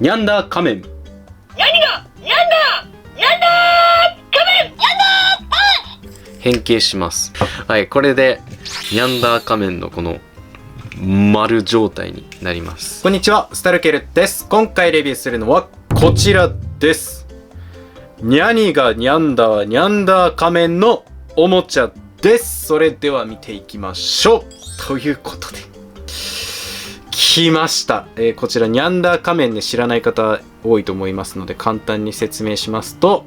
ニャンダー仮面。変形します。はい、これでニャンダー仮面のこの丸状態になります。こんにちは、スタルケルです。今回レビューするのはこちらです。ニャニがニャンダー仮面のおもちゃです。それでは見ていきましょう。ということで来ました。こちらニャンダー仮面で知らない方多いと思いますので簡単に説明しますと、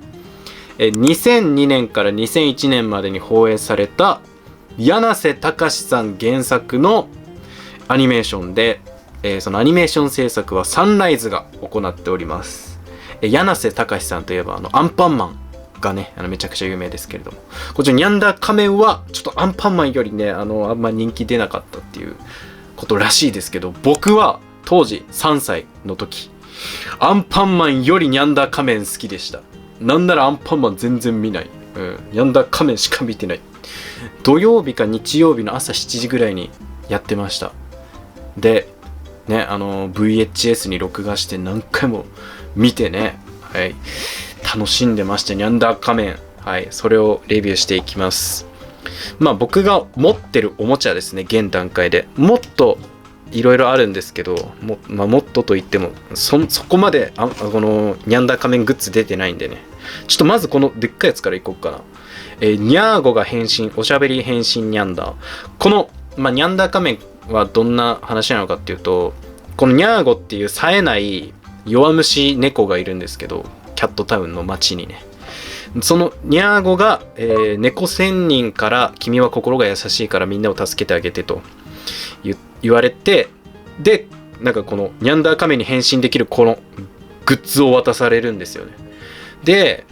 2002年から2001年までに放映された柳瀬隆さん原作のアニメーションで、そのアニメーション制作はサンライズが行っております。柳瀬隆さんといえばアンパンマンがねめちゃくちゃ有名ですけれども、こちらニャンダー仮面はちょっとアンパンマンよりねあんま人気出なかったっていうことらしいですけど、僕は当時3歳の時アンパンマンよりニャンダー仮面好きでした。なんならアンパンマン全然見ない、ニャンダー仮面しか見てない。土曜日か日曜日の朝7時ぐらいにやってました。でねVHS に録画して何回も見てね、はい、楽しんでました。ニャンダー仮面、はい、それをレビューしていきます。まあ僕が持ってるおもちゃですね、現段階でもっといろいろあるんですけどもっとと言ってもそこまでこのニャンダー仮面グッズ出てないんでね、ちょっとまずこのでっかいやつからいこうかな。ニャーゴが変身、おしゃべり変身ニャンダー。この、ニャンダー仮面はどんな話なのかっていうと、このニャーゴっていう冴えない弱虫猫がいるんですけど、キャットタウンの街にね、そのニャーゴが、猫仙人から君は心が優しいからみんなを助けてあげてと言われて、でなんかこのニャンダー仮面に変身できるこのグッズを渡されるんですよね。で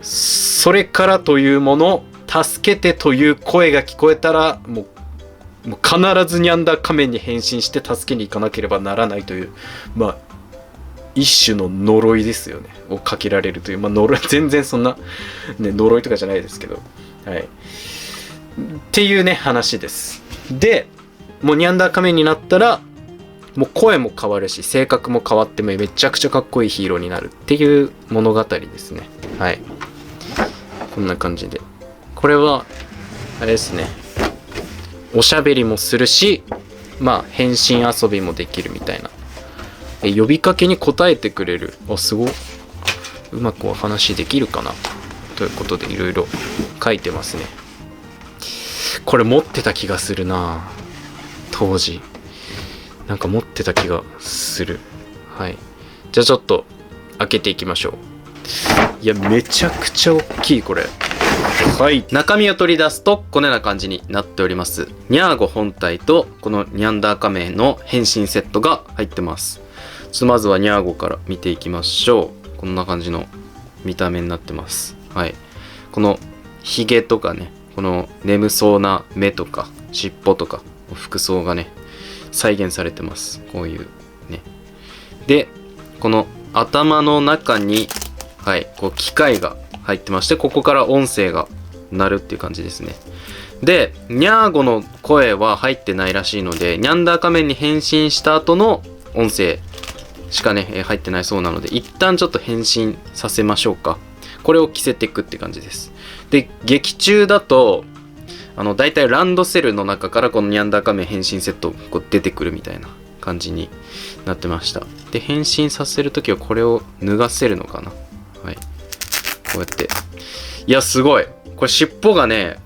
それからというもの、助けてという声が聞こえたらもう必ずニャンダー仮面に変身して助けに行かなければならないという、一種の呪いですよねをかけられるという、呪い全然そんな、ね、呪いとかじゃないですけど、はい、っていうね話です。でもうニャンダー仮面になったらもう声も変わるし性格も変わってめちゃくちゃかっこいいヒーローになるっていう物語ですね。はい、こんな感じで、これはあれですね、おしゃべりもするし変身遊びもできるみたいな、呼びかけに答えてくれる。すごい、うまくお話できるかなということでいろいろ書いてますね。これ持ってた気がするな、当時なんか持ってた気がする。はい、じゃあちょっと開けていきましょう。いやめちゃくちゃ大きいこれ。はい、中身を取り出すとこのような感じになっております。ニャーゴ本体とこのニャンダー仮面の変身セットが入ってます。ちょっとまずはニャーゴから見ていきましょう。こんな感じの見た目になってます。はい、このヒゲとかね、この眠そうな目とか尻尾とか服装がね再現されてます。こういうね。でこの頭の中にこう機械が入ってまして、ここから音声が鳴るっていう感じですね。でニャーゴの声は入ってないらしいので、ニャンダー仮面に変身した後の音声しかね入ってないそうなので、一旦ちょっと変身させましょうか。これを着せていくって感じです。で劇中だとだいたいランドセルの中からこのニャンダー仮面変身セットこう出てくるみたいな感じになってました。で変身させるときはこれを脱がせるのかな。はい、こうやって、いやすごい、これ尻尾がね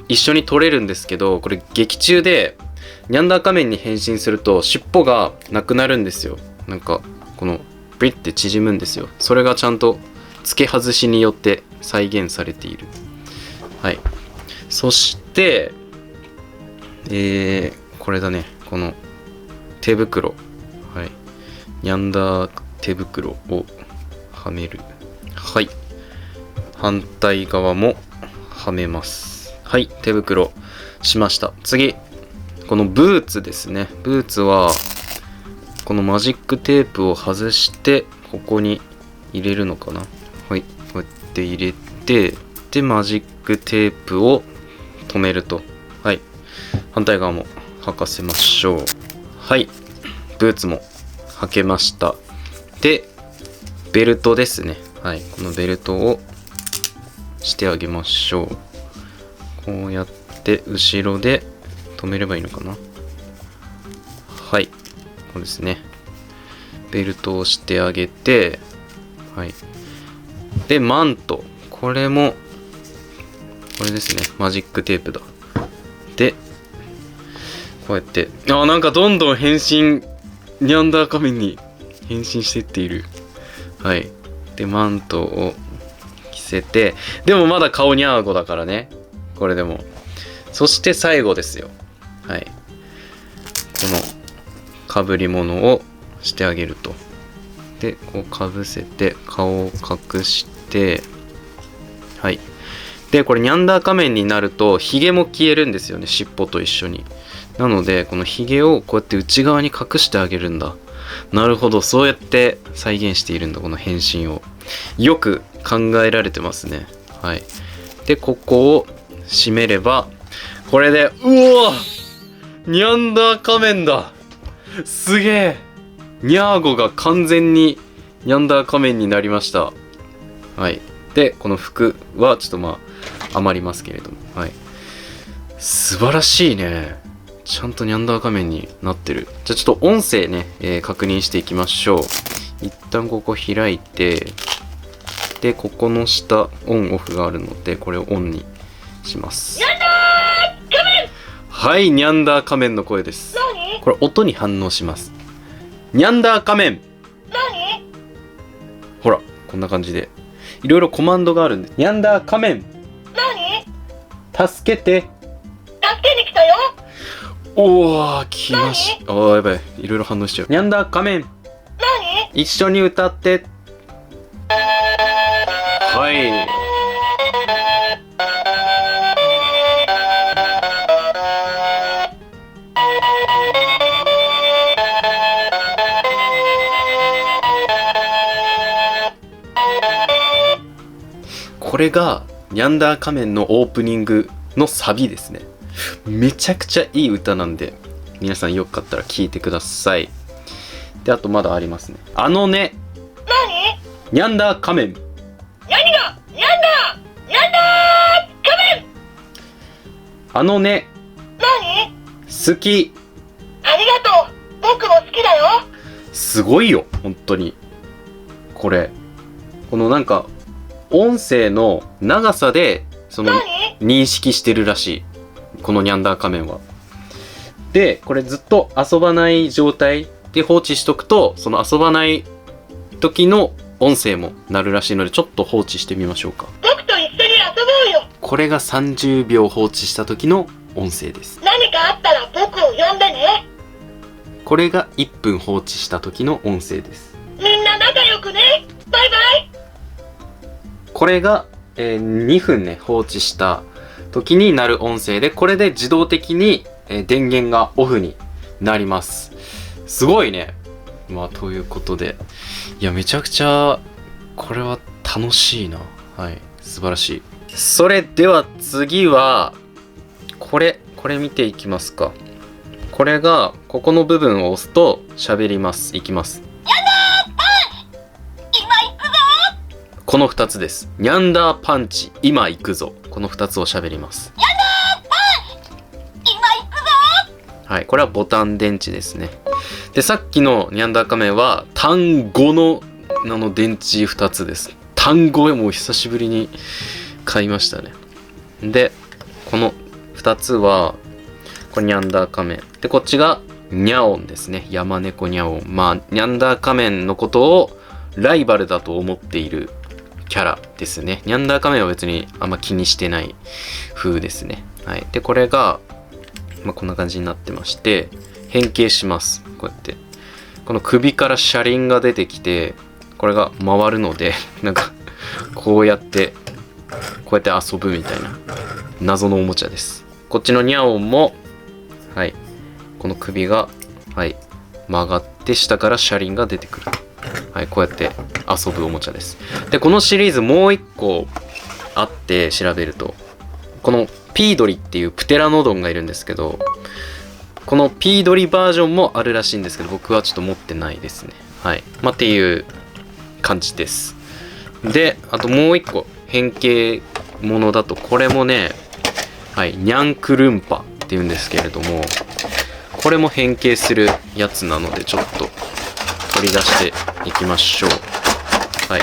一緒に取れるんですけど、これ劇中でニャンダー仮面に変身すると尻尾がなくなるんですよ。なんかこのブリって縮むんですよ。それがちゃんと付け外しによって再現されている。はい、そしてこれだね、この手袋、はい、ニャンダー手袋をはめる。はい、反対側もはめます。はい、手袋しました。次このブーツですね。ブーツはこのマジックテープを外してここに入れるのかな。はい、こうやって入れて、でマジックテープを止めると。はい、反対側も履かせましょう。はい、ブーツも履けました。で、ベルトですね。はい。このベルトをしてあげましょう。こうやって後ろで止めればいいのかな。はい。こうですね。ベルトをしてあげて、はい。で、マント。これも、これですね。マジックテープだ。で、こうやって、なんかどんどん変身、ニャンダー仮面に変身していっている。はい。で、マントを着せて、でもまだ顔ニャーゴだからね。これでも。そして最後ですよ。はい。この被り物をしてあげると。で、こうかぶせて、顔を隠して、はい。で、これニャンダー仮面になると、ヒゲも消えるんですよね。尻尾と一緒に。なので、このヒゲをこうやって内側に隠してあげるんだ。なるほど。そうやって再現しているんだ。この変身を。よく考えられてますね。はい。で、ここを閉めれば、これで、ニャンダー仮面だ。すげえ。ニャーゴが完全にニャンダー仮面になりました。はい。で、この服はちょっとまあ余りますけれども。はい。素晴らしいね。ちゃんとニャンダー仮面になってる。じゃあちょっと音声ね、確認していきましょう。一旦ここ開いて、で、ここの下、オンオフがあるので、これをオンにします。ニャンダー仮面！はい、ニャンダー仮面の声です。何？これ音に反応します。ニャンダー仮面！何？ほら、こんな感じで。いろいろコマンドがあるんで。ニャンダー仮面！何？助けて！助けに来たよ！おー、来まし。やばい。いろいろ反応しちゃう。ニャンダー仮面！何？一緒に歌って。はい。これがニャンダー仮面のオープニングのサビですね。めちゃくちゃいい歌なんで、皆さんよかったら聴いてください。で、あとまだありますね。あのね。何？ニャンダー仮面。何が？ニャンダー仮面！あのね。何？好き。ありがとう。僕も好きだよ。すごいよ、本当に。これ。このなんか、音声の長さで、その、認識してるらしい。このニャンダー仮面は。で、これずっと遊ばない状態で放置しとくと、その遊ばない時の音声も鳴るらしいので、ちょっと放置してみましょうか。僕と一緒に遊ぼうよ。これが30秒放置した時の音声です。何かあったら僕を呼んでね。これが1分放置した時の音声です。みんな仲良くね。バイバイ。これが、2分ね、放置した時になる音声で、これで自動的に、電源がオフになります。すごいね。まあ、ということで。いや、めちゃくちゃ、これは楽しいな。はい。素晴らしい。それでは次は、これ見ていきますか。これが、ここの部分を押すと喋ります。いきます。この2つです。ニャンダーパンチ、今行くぞ。この2つを喋ります。ニャンダーパンチ、今行くぞ。はい、これはボタン電池ですね。で、さっきのニャンダー仮面は単語の電池2つです。単語もう久しぶりに買いましたね。で、この2つは、これニャンダー仮面。で、こっちがニャオンですね。山猫ニャオン。まあ、ニャンダー仮面のことをライバルだと思っているキャラですね。ニャンダー仮面は別にあんま気にしてない風ですね。はい。で、これが、まあ、こんな感じになってまして、変形します。こうやって。この首から車輪が出てきて、これが回るので、なんか、こうやって遊ぶみたいな謎のおもちゃです。こっちのニャオンも、はい。この首が、はい。曲がって下から車輪が出てくる。はい。こうやって遊ぶおもちゃです。で、このシリーズもう一個あって調べると、このピードリっていうプテラノドンがいるんですけど、このピードリバージョンもあるらしいんですけど、僕はちょっと持ってないですね。はい。まあ、っていう感じです。で、あともう一個変形ものだと、これもね、はい、ニャンクルンパっていうんですけれども、これも変形するやつなので、ちょっと取り出していきましょう。はい、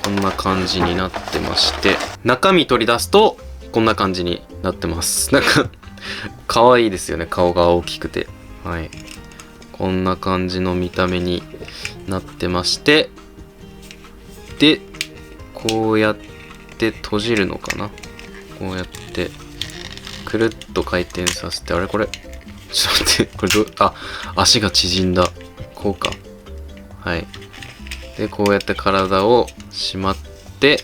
こんな感じになってまして、中身取り出すとこんな感じになってます。なんか可愛いですよね、顔が大きくて。はい、こんな感じの見た目になってまして、でこうやって閉じるのかな。こうやってくるっと回転させて、あれこれちょっと待って、これ足が縮んだ。こうか。はい。でこうやって体をしまって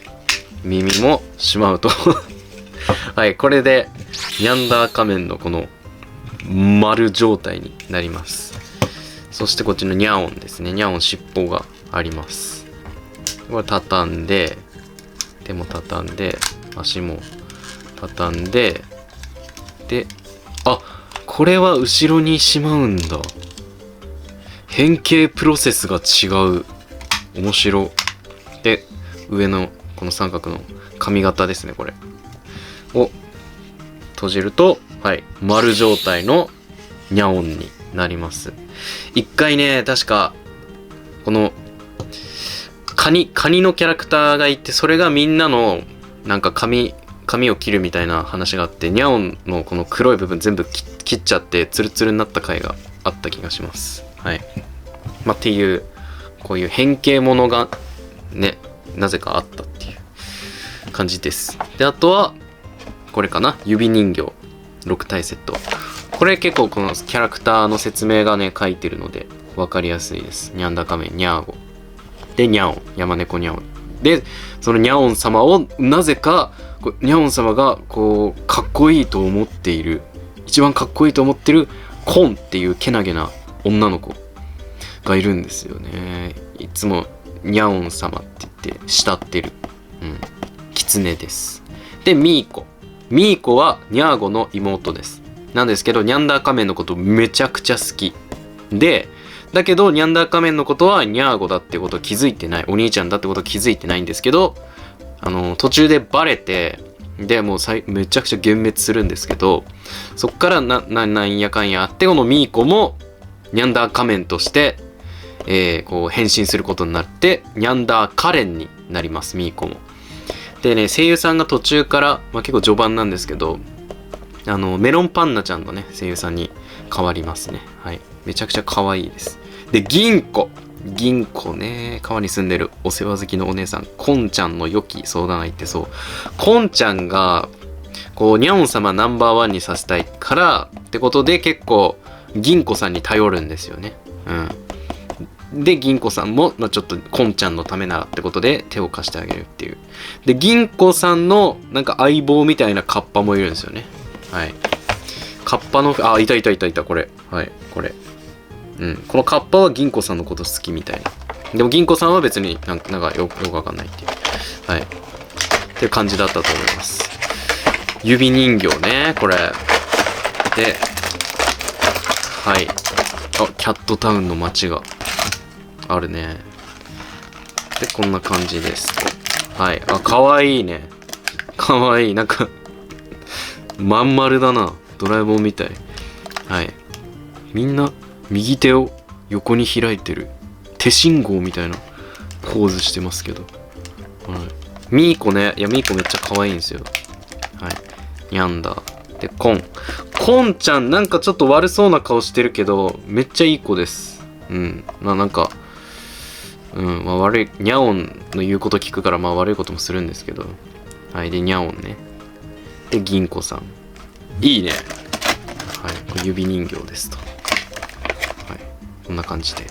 耳もしまうとはい、これでニャンダー仮面のこの丸状態になります。そしてこっちのニャオンですね。ニャオン尻尾があります。これ畳んで、手も畳んで、足も畳んで、で、これは後ろにしまうんだ。変形プロセスが違う。面白。で、上のこの三角の髪型ですね、これを閉じると、はい、丸状態のニャオンになります。一回ね、確かこのカニのキャラクターがいて、それがみんなのなんか髪を切るみたいな話があって、ニャオンのこの黒い部分全部切っちゃってツルツルになった回があった気がします。はい。っていうこういう変形ものがね、なぜかあったっていう感じです。で、あとはこれかな、指人形6体セット。これ結構このキャラクターの説明がね書いてるので分かりやすいです。ニャンダ仮面ニャーゴでニャオン、山猫ニャオンで、そのニャオン様をなぜかニャオン様がこうかっこいいと思っている、一番かっこいいと思ってるコンっていうけなげな女の子がいるんですよね。いつもニャオン様って言って慕ってる、狐です。でミーコはニャーゴの妹です。なんですけどニャンダー仮面のことめちゃくちゃ好きで、だけどニャンダー仮面のことはニャーゴだってことを気づいてない、お兄ちゃんだってことを気づいてないんですけど、途中でバレて、でもうめちゃくちゃ幻滅するんですけど、そっからなんやかんやあって、このミーコもニャンダー仮面として、こう変身することになってニャンダーカレンになります、ミーコも。でね、声優さんが途中から、結構序盤なんですけど、メロンパンナちゃんのね声優さんに変わりますね。はい、めちゃくちゃ可愛いです。で銀子ね、川に住んでるお世話好きのお姉さん、コンちゃんの良き相談相手。そう、コンちゃんがこうニャオン様ナンバーワンにさせたいからってことで、結構銀子さんに頼るんですよね。で銀子さんも、ちょっとコンちゃんのためならってことで手を貸してあげるっていう。で銀子さんのなんか相棒みたいなカッパもいるんですよね。はい、カッパのいたこれ。はい、これこのカッパは銀子さんのこと好きみたいな。でも銀子さんは別になんかよくわかんないっていう、はい、っていう感じだったと思います。指人形ね、これで、はい、キャットタウンの街があるね。でこんな感じです。はい、かわいいね、かわいい、なんかまん丸だな、ドラえもんみたい。はい、みんな右手を横に開いてる手信号みたいなポーズしてますけど、ミーコね、いやミーコめっちゃ可愛いんですよ。はい、ニャンダーでコンちゃん、なんかちょっと悪そうな顔してるけどめっちゃいい子です。なんか悪い、ニャオンの言うこと聞くから悪いこともするんですけど、はい、でニャオンね、で銀子さん、いいね。はい、これ指人形ですと。はい、こんな感じで、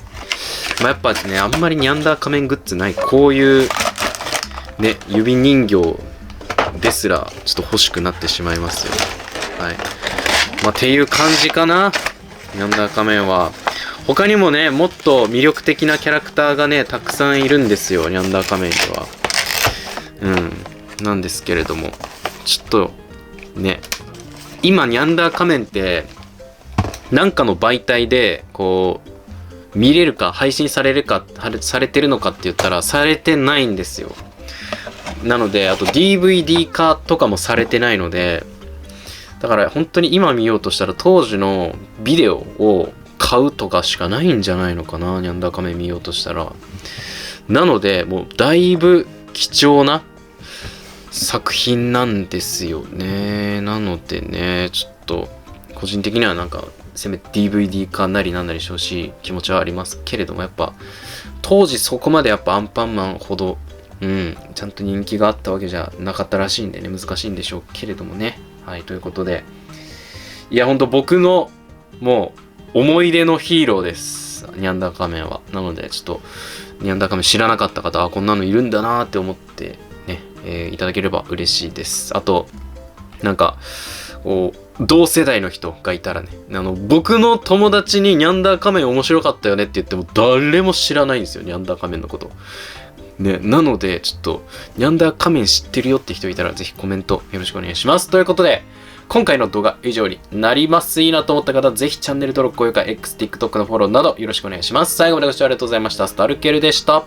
やっぱね、あんまりニャンダー仮面グッズない、こういうね指人形ですらちょっと欲しくなってしまいますよ。はい、っていう感じかな、ニャンダー仮面は。他にもね、もっと魅力的なキャラクターがねたくさんいるんですよ、ニャンダー仮面には。なんですけれども、ちょっとね、今ニャンダー仮面ってなんかの媒体でこう見れるか、配信されるか、されてるのかって言ったら、されてないんですよ。なので、あと DVD 化とかもされてないので、だから本当に今見ようとしたら当時のビデオを買うとかしかないんじゃないのかな、ニャンダー仮面見ようとしたら。なので、もうだいぶ貴重な作品なんですよね。なのでね、ちょっと個人的にはなんかせめて DVD 化なりなんなりしてほしい気持ちはありますけれども、やっぱ当時そこまでやっぱアンパンマンほどちゃんと人気があったわけじゃなかったらしいんでね、難しいんでしょうけれどもね。はい、ということで、いやほんと僕のもう思い出のヒーローです、ニャンダー仮面は。なのでちょっとニャンダー仮面知らなかった方はこんなのいるんだなーって思ってね、いただければ嬉しいです。あとなんかこう同世代の人がいたらね、僕の友達にニャンダー仮面面白かったよねって言っても誰も知らないんですよ、ニャンダー仮面のことね。なのでちょっとニャンダー仮面知ってるよって人いたらぜひコメントよろしくお願いします。ということで今回の動画以上になります。いいなと思った方ぜひチャンネル登録、高評価、X、TikTok のフォローなどよろしくお願いします。最後までご視聴ありがとうございました。スタルケルでした。